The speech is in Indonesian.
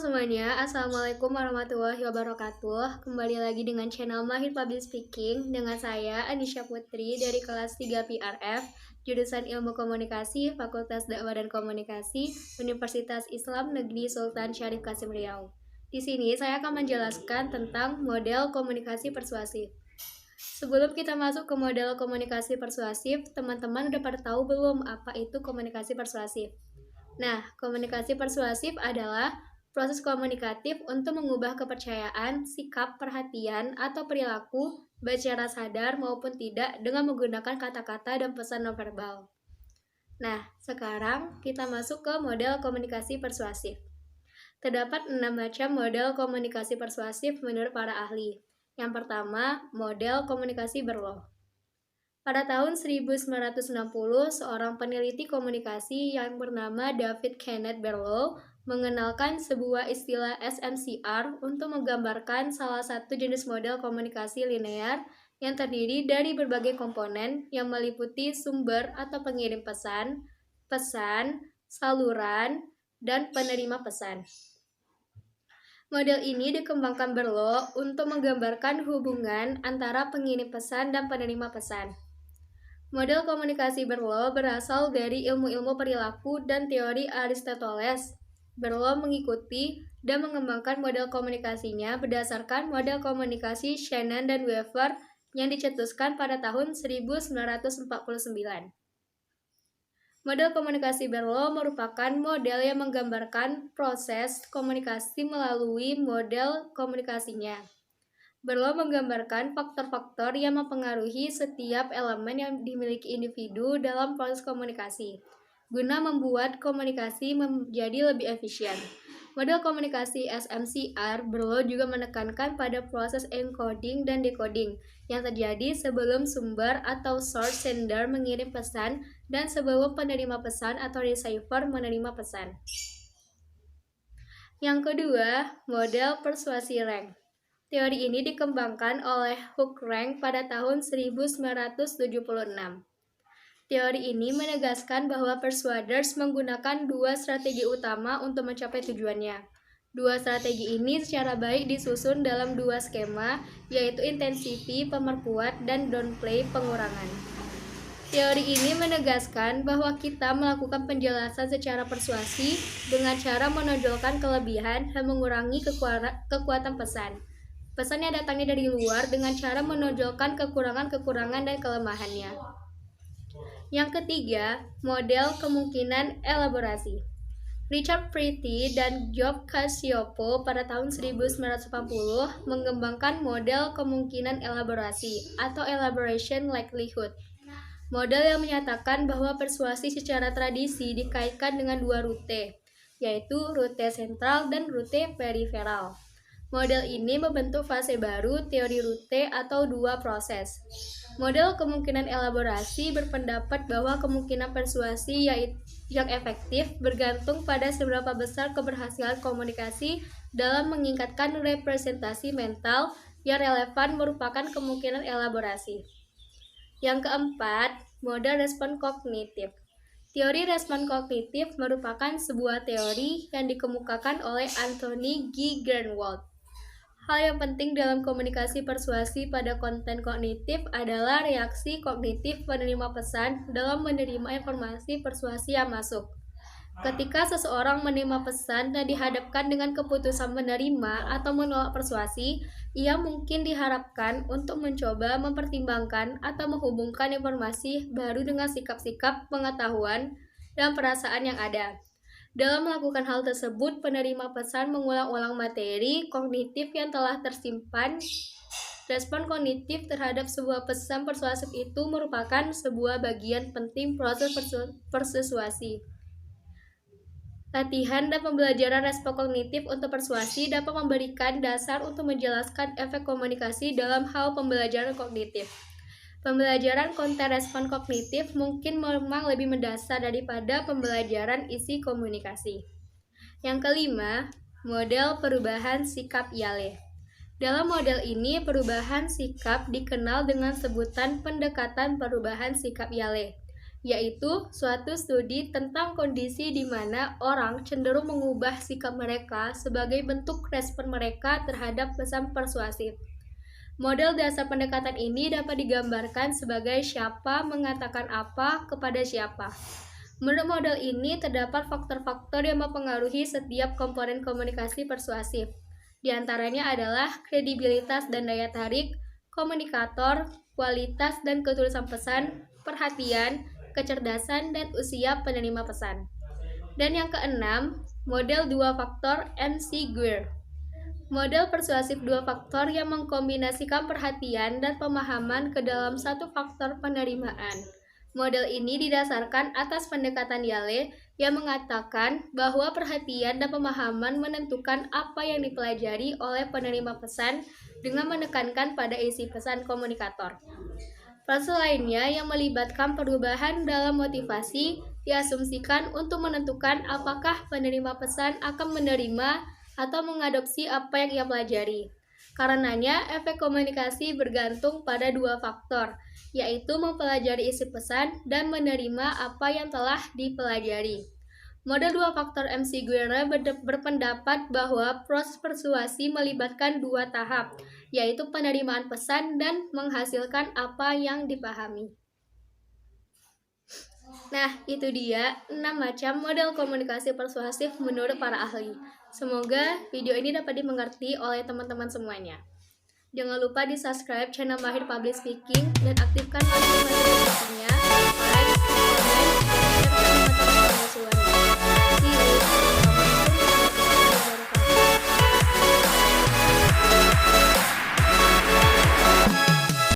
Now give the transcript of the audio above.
semuanya, Assalamualaikum warahmatullahi wabarakatuh. Kembali lagi dengan channel Mahir Public Speaking dengan saya, Anisha Putri dari kelas 3 PRF, jurusan Ilmu Komunikasi, Fakultas Dakwah dan Komunikasi, Universitas Islam Negeri Sultan Syarif Kasim Riau. Di sini saya akan menjelaskan tentang model komunikasi persuasif. Sebelum kita masuk ke model komunikasi persuasif, teman-teman udah pada tahu belum apa itu komunikasi persuasif? Nah, komunikasi persuasif adalah proses komunikatif untuk mengubah kepercayaan, sikap, perhatian, atau perilaku baik secara sadar maupun tidak dengan menggunakan kata-kata dan pesan nonverbal. Nah, sekarang kita masuk ke model komunikasi persuasif. Terdapat 6 macam model komunikasi persuasif menurut para ahli. Yang pertama, model komunikasi Berloh. Pada tahun 1960, seorang peneliti komunikasi yang bernama David Kenneth Berlow mengenalkan sebuah istilah SMCR untuk menggambarkan salah satu jenis model komunikasi linear yang terdiri dari berbagai komponen yang meliputi sumber atau pengirim pesan, saluran, dan penerima pesan. Model ini dikembangkan Berlow untuk menggambarkan hubungan antara pengirim pesan dan penerima pesan. Model komunikasi Berlow berasal dari ilmu-ilmu perilaku dan teori Aristoteles. Berlow mengikuti dan mengembangkan model komunikasinya berdasarkan model komunikasi Shannon dan Weaver yang dicetuskan pada tahun 1949. Model komunikasi Berlow merupakan model yang menggambarkan proses komunikasi melalui model komunikasinya. Berlow menggambarkan faktor-faktor yang mempengaruhi setiap elemen yang dimiliki individu dalam proses komunikasi, guna membuat komunikasi menjadi lebih efisien. Model komunikasi SMCR, Berlow juga menekankan pada proses encoding dan decoding yang terjadi sebelum sumber atau source sender mengirim pesan dan sebelum penerima pesan atau receiver menerima pesan. Yang kedua, model persuasi rank. Teori ini dikembangkan oleh Hugh Rank pada tahun 1976. Teori ini menegaskan bahwa persuaders menggunakan dua strategi utama untuk mencapai tujuannya. Dua strategi ini secara baik disusun dalam dua skema, yaitu intensity pemerkuat dan downplay pengurangan. Teori ini menegaskan bahwa kita melakukan penjelasan secara persuasi dengan cara menonjolkan kelebihan dan mengurangi kekuatan pesan. Pesan yang datangnya dari luar dengan cara menonjolkan kekurangan-kekurangan dan kelemahannya. Yang ketiga, model kemungkinan elaborasi. Richard Pretty dan Job Cacioppo pada tahun 1980 mengembangkan model kemungkinan elaborasi atau elaboration likelihood. Model yang menyatakan bahwa persuasi secara tradisi dikaitkan dengan dua rute, yaitu rute sentral dan rute periferal. Model ini membentuk fase baru teori rute atau dua proses. Model kemungkinan elaborasi berpendapat bahwa kemungkinan persuasi yang efektif bergantung pada seberapa besar keberhasilan komunikasi dalam meningkatkan representasi mental yang relevan merupakan kemungkinan elaborasi. Yang keempat, model respon kognitif. Teori respon kognitif merupakan sebuah teori yang dikemukakan oleh Anthony G. Greenwald. Hal yang penting dalam komunikasi persuasi pada konten kognitif adalah reaksi kognitif penerima pesan dalam menerima informasi persuasi yang masuk. Ketika seseorang menerima pesan dan dihadapkan dengan keputusan menerima atau menolak persuasi, ia mungkin diharapkan untuk mencoba mempertimbangkan atau menghubungkan informasi baru dengan sikap-sikap, pengetahuan, dan perasaan yang ada. Dalam melakukan hal tersebut, penerima pesan mengulang-ulang materi kognitif yang telah tersimpan. Respon kognitif terhadap sebuah pesan persuasif itu merupakan sebuah bagian penting proses persuasi. Latihan dan pembelajaran respon kognitif untuk persuasi dapat memberikan dasar untuk menjelaskan efek komunikasi dalam hal pembelajaran kognitif. Pembelajaran konten respon kognitif mungkin memang lebih mendasar daripada pembelajaran isi komunikasi. Yang kelima, model perubahan sikap Yale. Dalam model ini, perubahan sikap dikenal dengan sebutan pendekatan perubahan sikap Yale. yaitu suatu studi tentang kondisi di mana orang cenderung mengubah sikap mereka sebagai bentuk respon mereka terhadap pesan persuasif. Model dasar pendekatan ini dapat digambarkan sebagai siapa mengatakan apa kepada siapa. Menurut model ini, terdapat faktor-faktor yang mempengaruhi setiap komponen komunikasi persuasif. Di antaranya adalah kredibilitas dan daya tarik, komunikator, kualitas dan ketulusan pesan, perhatian, kecerdasan, dan usia penerima pesan. Dan yang keenam, model dua faktor MC-Guer. Model persuasif dua faktor yang mengkombinasikan perhatian dan pemahaman ke dalam satu faktor penerimaan. Model ini didasarkan atas pendekatan Yale yang mengatakan bahwa perhatian dan pemahaman menentukan apa yang dipelajari oleh penerima pesan dengan menekankan pada isi pesan komunikator. Fase lainnya yang melibatkan perubahan dalam motivasi diasumsikan untuk menentukan apakah penerima pesan akan menerima atau mengadopsi apa yang ia pelajari. Karenanya, efek komunikasi bergantung pada dua faktor, yaitu mempelajari isi pesan dan menerima apa yang telah dipelajari. Model dua faktor MC-Guerra berpendapat bahwa proses persuasi melibatkan dua tahap, yaitu penerimaan pesan dan menghasilkan apa yang dipahami. Nah, itu dia 6 macam model komunikasi persuasif menurut para ahli. Semoga video ini dapat dimengerti oleh teman-teman semuanya. Jangan lupa di-subscribe channel Mahir Public Speaking dan aktifkan notifikasinya.